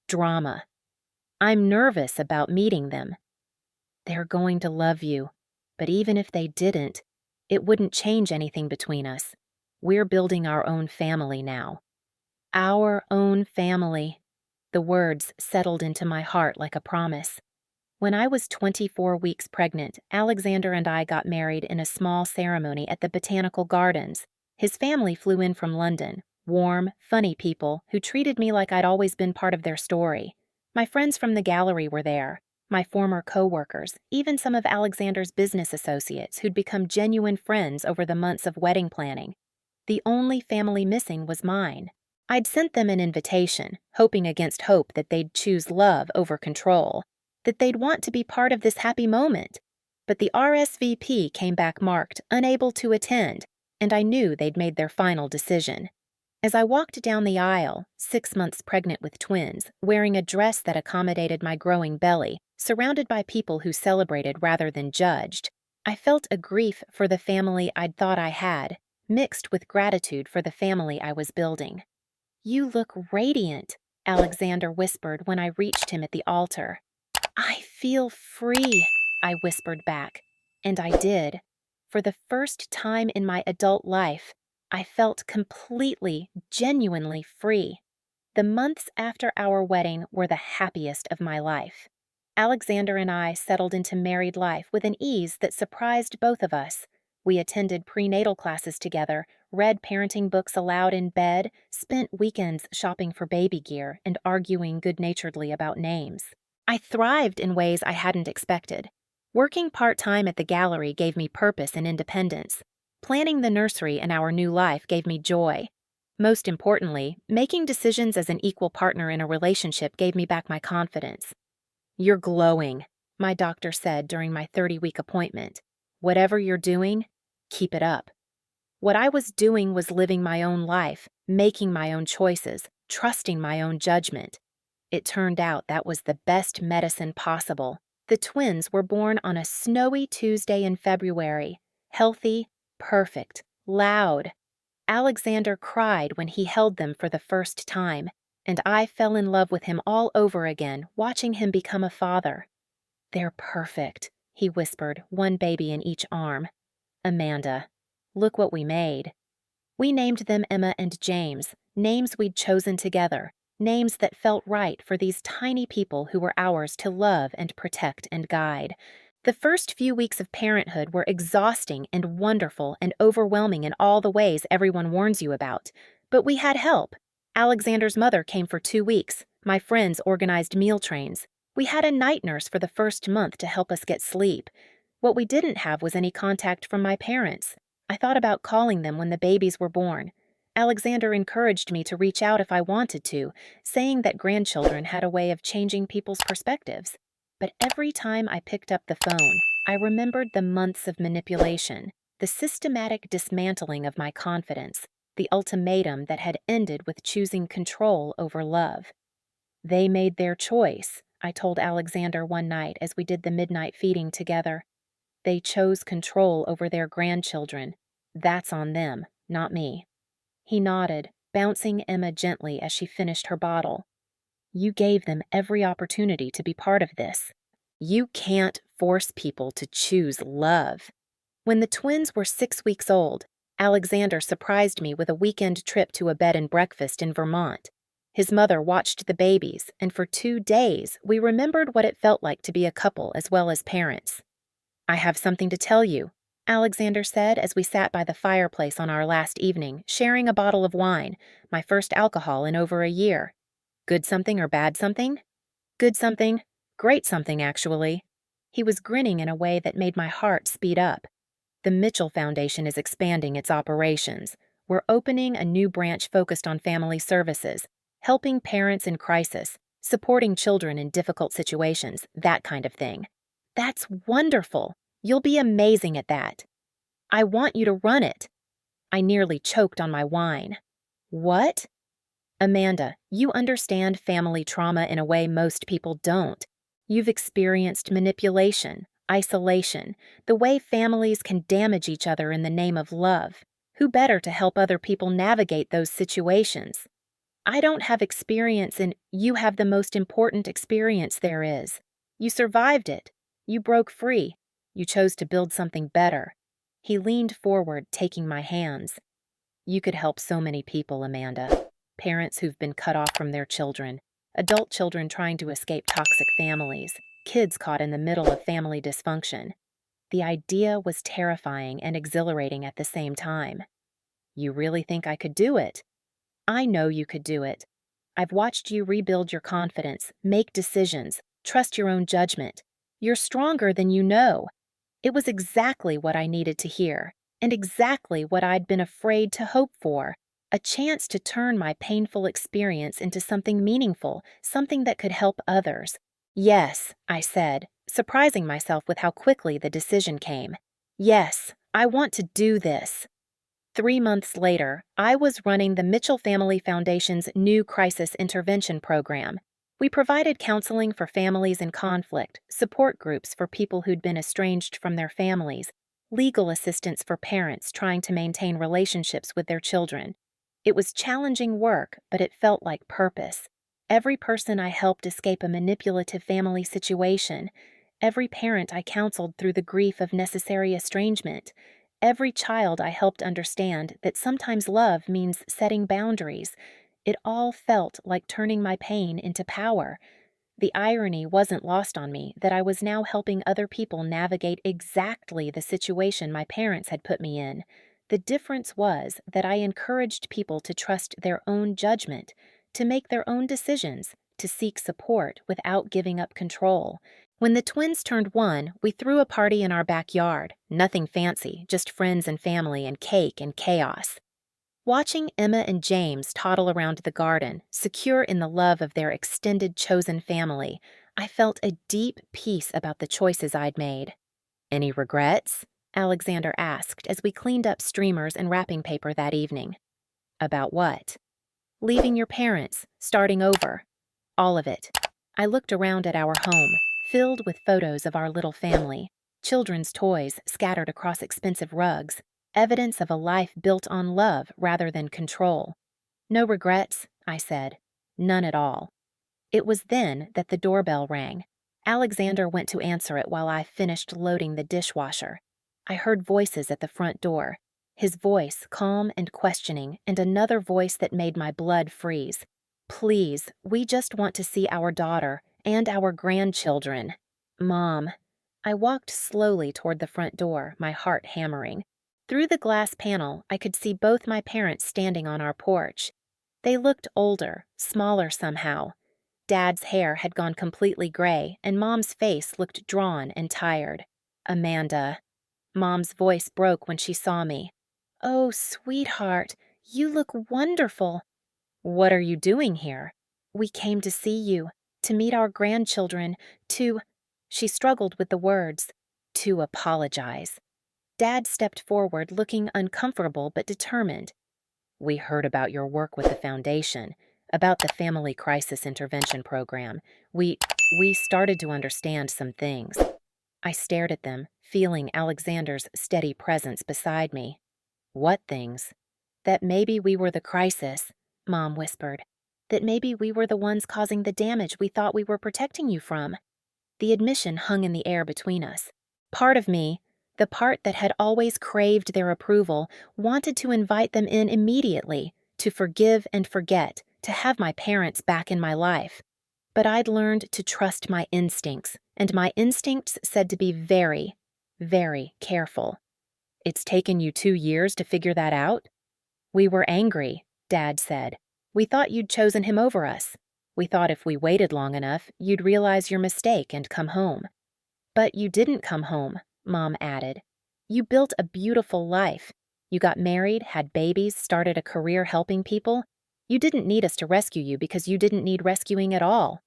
drama. I'm nervous about meeting them. "They're going to love you, but even if they didn't, it wouldn't change anything between us. We're building our own family now." Our own family. The words settled into my heart like a promise. When I was 24 weeks pregnant, Alexander and I got married in a small ceremony at the Botanical Gardens. His family flew in from London, warm, funny people who treated me like I'd always been part of their story. My friends from the gallery were there, my former co-workers, even some of Alexander's business associates who'd become genuine friends over the months of wedding planning. The only family missing was mine. I'd sent them an invitation, hoping against hope that they'd choose love over control, that they'd want to be part of this happy moment. But the RSVP came back marked unable to attend, and I knew they'd made their final decision. As I walked down the aisle, 6 months pregnant with twins, wearing a dress that accommodated my growing belly, surrounded by people who celebrated rather than judged, I felt a grief for the family I'd thought I had, mixed with gratitude for the family I was building. "You look radiant," Alexander whispered when I reached him at the altar. "I feel free," I whispered back. And I did. For the first time in my adult life, I felt completely, genuinely free. The months after our wedding were the happiest of my life. Alexander and I settled into married life with an ease that surprised both of us. We attended prenatal classes together, read parenting books aloud in bed, spent weekends shopping for baby gear, and arguing good-naturedly about names. I thrived in ways I hadn't expected. Working part-time at the gallery gave me purpose and independence. Planning the nursery and our new life gave me joy. Most importantly, making decisions as an equal partner in a relationship gave me back my confidence. "You're glowing," my doctor said during my 30-week appointment. "Whatever you're doing, keep it up." What I was doing was living my own life, making my own choices, trusting my own judgment. It turned out that was the best medicine possible. The twins were born on a snowy Tuesday in February. Healthy, perfect, loud. Alexander cried when he held them for the first time, and I fell in love with him all over again, watching him become a father. "They're perfect," he whispered, one baby in each arm. "Amanda, look what we made." We named them Emma and James, names we'd chosen together, names that felt right for these tiny people who were ours to love and protect and guide. The first few weeks of parenthood were exhausting and wonderful and overwhelming in all the ways everyone warns you about. But we had help. Alexander's mother came for 2 weeks, My friends organized meal trains. We had a night nurse for the first month to help us get sleep. What we didn't have was any contact from my parents. I thought about calling them when the babies were born. Alexander encouraged me to reach out if I wanted to, saying that grandchildren had a way of changing people's perspectives. But every time I picked up the phone, I remembered the months of manipulation, the systematic dismantling of my confidence, the ultimatum that had ended with choosing control over love. They made their choice, I told Alexander one night as we did the midnight feeding together. They chose control over their grandchildren. That's on them, not me. He nodded, bouncing Emma gently as she finished her bottle. You gave them every opportunity to be part of this. You can't force people to choose love. When the twins were 6 weeks old, Alexander surprised me with a weekend trip to a bed and breakfast in Vermont. His mother watched the babies, and for 2 days we remembered what it felt like to be a couple as well as parents. I have something to tell you, Alexander said as we sat by the fireplace on our last evening, sharing a bottle of wine, my first alcohol in over a year. Good something or bad something? Good something. Great something, actually. He was grinning in a way that made my heart speed up. The Mitchell Foundation is expanding its operations. We're opening a new branch focused on family services, helping parents in crisis, supporting children in difficult situations, that kind of thing. That's wonderful. You'll be amazing at that. I want you to run it. I nearly choked on my wine. What? Amanda, you understand family trauma in a way most people don't. You've experienced manipulation, isolation, the way families can damage each other in the name of love. Who better to help other people navigate those situations? I don't have experience in you have the most important experience there is. You survived it. You broke free. You chose to build something better. He leaned forward, taking my hands. You could help so many people, Amanda. Parents who've been cut off from their children, adult children trying to escape toxic families, kids caught in the middle of family dysfunction. The idea was terrifying and exhilarating at the same time. You really think I could do it? I know you could do it. I've watched you rebuild your confidence, make decisions, trust your own judgment. You're stronger than you know. It was exactly what I needed to hear, and exactly what I'd been afraid to hope for. A chance to turn my painful experience into something meaningful, something that could help others. Yes, I said, surprising myself with how quickly the decision came. Yes, I want to do this. 3 months later, I was running the Mitchell Family Foundation's new crisis intervention program. We provided counseling for families in conflict, support groups for people who'd been estranged from their families, legal assistance for parents trying to maintain relationships with their children. It was challenging work, but it felt like purpose. Every person I helped escape a manipulative family situation. Every parent I counseled through the grief of necessary estrangement. Every child I helped understand that sometimes love means setting boundaries. It all felt like turning my pain into power. The irony wasn't lost on me that I was now helping other people navigate exactly the situation my parents had put me in. The difference was that I encouraged people to trust their own judgment, to make their own decisions, to seek support without giving up control. When the twins turned 1, we threw a party in our backyard. Nothing fancy, just friends and family and cake and chaos. Watching Emma and James toddle around the garden, secure in the love of their extended chosen family, I felt a deep peace about the choices I'd made. Any regrets? Alexander asked as we cleaned up streamers and wrapping paper that evening. About what? Leaving your parents, starting over. All of it. I looked around at our home, filled with photos of our little family, children's toys scattered across expensive rugs, evidence of a life built on love rather than control. No regrets, I said. None at all. It was then that the doorbell rang. Alexander went to answer it while I finished loading the dishwasher. I heard voices at the front door. His voice, calm and questioning, and another voice that made my blood freeze. Please, we just want to see our daughter and our grandchildren. Mom. I walked slowly toward the front door, my heart hammering. Through the glass panel, I could see both my parents standing on our porch. They looked older, smaller somehow. Dad's hair had gone completely gray, and Mom's face looked drawn and tired. "Amanda." Mom's voice broke when she saw me. "Oh, sweetheart, you look wonderful." "What are you doing here?" "We came to see you, to meet our grandchildren, to—" She struggled with the words. "To apologize." Dad stepped forward, looking uncomfortable but determined. "We heard about your work with the foundation, about the Family Crisis Intervention Program. We started to understand some things." I stared at them, feeling Alexander's steady presence beside me. "What things?" "That maybe we were the crisis," Mom whispered. "That maybe we were the ones causing the damage we thought we were protecting you from." The admission hung in the air between us. Part of me, the part that had always craved their approval, wanted to invite them in immediately, to forgive and forget, to have my parents back in my life. But I'd learned to trust my instincts, and my instincts said to be very, very careful. "It's taken you 2 years to figure that out?" "We were angry," Dad said. "We thought you'd chosen him over us. We thought if we waited long enough, you'd realize your mistake and come home." "But you didn't come home," Mom added. "You built a beautiful life. You got married, had babies, started a career helping people. You didn't need us to rescue you because you didn't need rescuing at all."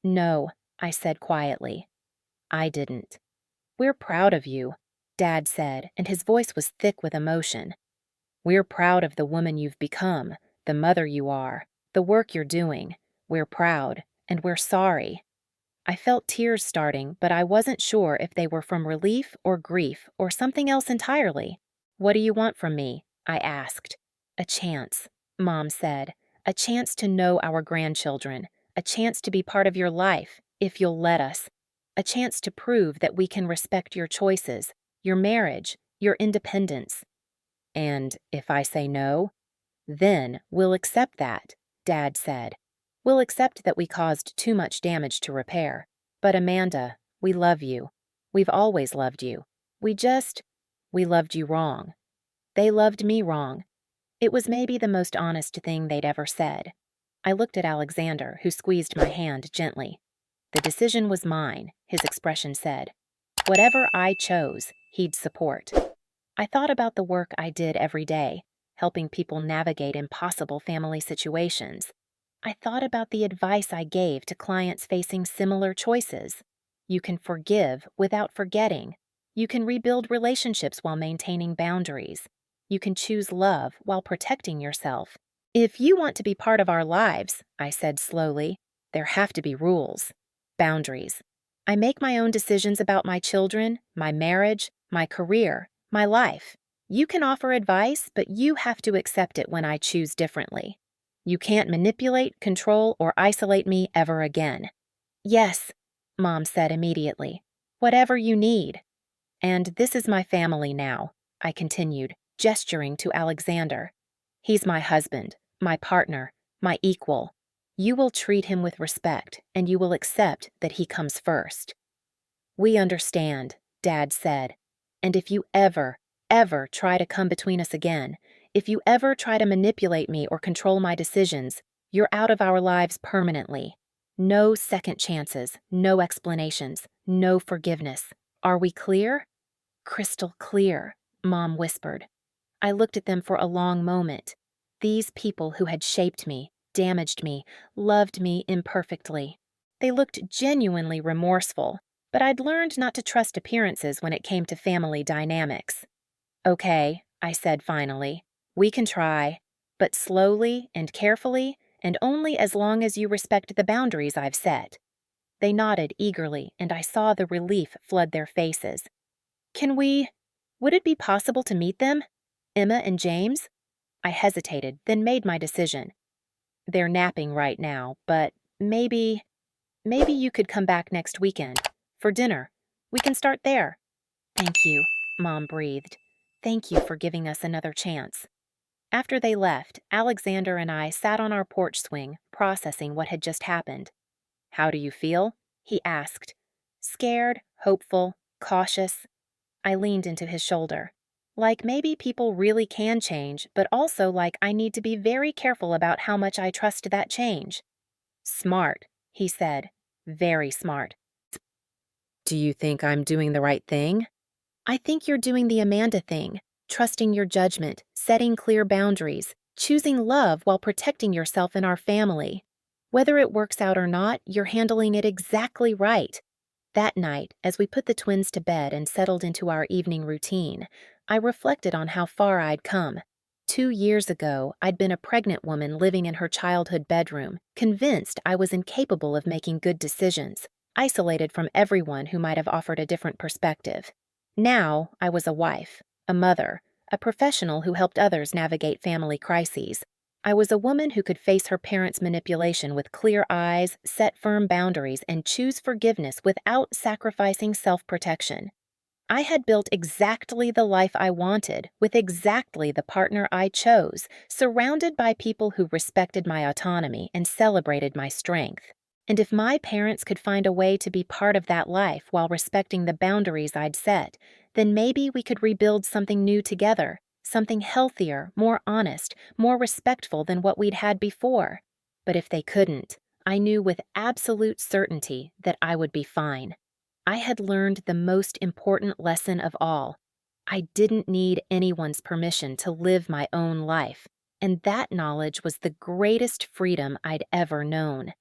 "No," I said quietly. "I didn't." "We're proud of you," Dad said, and his voice was thick with emotion. "We're proud of the woman you've become, the mother you are, the work you're doing. We're proud, and we're sorry." I felt tears starting, but I wasn't sure if they were from relief or grief or something else entirely. "What do you want from me?" I asked. "A chance," Mom said. "A chance to know our grandchildren. A chance to be part of your life, if you'll let us. A chance to prove that we can respect your choices, your marriage, your independence." "And if I say no?" "Then we'll accept that," Dad said. "We'll accept that we caused too much damage to repair. But Amanda, we love you. We've always loved you. We loved you wrong. They loved me wrong." It was maybe the most honest thing they'd ever said. I looked at Alexander, who squeezed my hand gently. "The decision was mine," his expression said. "Whatever I chose, he'd support." I thought about the work I did every day, helping people navigate impossible family situations. I thought about the advice I gave to clients facing similar choices. You can forgive without forgetting. You can rebuild relationships while maintaining boundaries. You can choose love while protecting yourself. "If you want to be part of our lives," I said slowly, "there have to be rules, boundaries. I make my own decisions about my children, my marriage, my career, my life. You can offer advice, but you have to accept it when I choose differently. You can't manipulate, control, or isolate me ever again." "Yes," Mom said immediately. "Whatever you need." "And this is my family now," I continued, gesturing to Alexander. "He's my husband, my partner, my equal. You will treat him with respect, and you will accept that he comes first." "We understand," Dad said. "And if you ever try to come between us again, if you ever try to manipulate me or control my decisions, you're out of our lives permanently. No second chances, no explanations, no forgiveness. Are we clear?" "Crystal clear," Mom whispered. I looked at them for a long moment. These people who had shaped me, damaged me, loved me imperfectly. They looked genuinely remorseful, but I'd learned not to trust appearances when it came to family dynamics. "Okay," I said finally. "We can try, but slowly and carefully, and only as long as you respect the boundaries I've set." They nodded eagerly, and I saw the relief flood their faces. Would it be possible to meet them? Emma and James?" I hesitated, then made my decision. "They're napping right now, but maybe you could come back next weekend. For dinner. We can start there." "Thank you," Mom breathed. "Thank you for giving us another chance." After they left, Alexander and I sat on our porch swing, processing what had just happened. "How do you feel?" he asked. "Scared, hopeful, cautious." I leaned into his shoulder. Like maybe people really can change, but also like I need to be very careful about how much I trust that change. "Smart," he said, very smart. Do you think I'm doing the right thing? I think you're doing the Amanda thing, trusting your judgment, setting clear boundaries, choosing love while protecting yourself and our family. Whether it works out or not, you're handling it exactly right. That night, as we put the twins to bed and settled into our evening routine, I reflected on how far I'd come. 2 years ago, I'd been a pregnant woman living in her childhood bedroom, convinced I was incapable of making good decisions, isolated from everyone who might have offered a different perspective. Now, I was a wife, a mother, a professional who helped others navigate family crises. I was a woman who could face her parents' manipulation with clear eyes, set firm boundaries, and choose forgiveness without sacrificing self-protection. I had built exactly the life I wanted, with exactly the partner I chose, surrounded by people who respected my autonomy and celebrated my strength. And if my parents could find a way to be part of that life while respecting the boundaries I'd set, then maybe we could rebuild something new together, something healthier, more honest, more respectful than what we'd had before. But if they couldn't, I knew with absolute certainty that I would be fine. I had learned the most important lesson of all. I didn't need anyone's permission to live my own life, and that knowledge was the greatest freedom I'd ever known.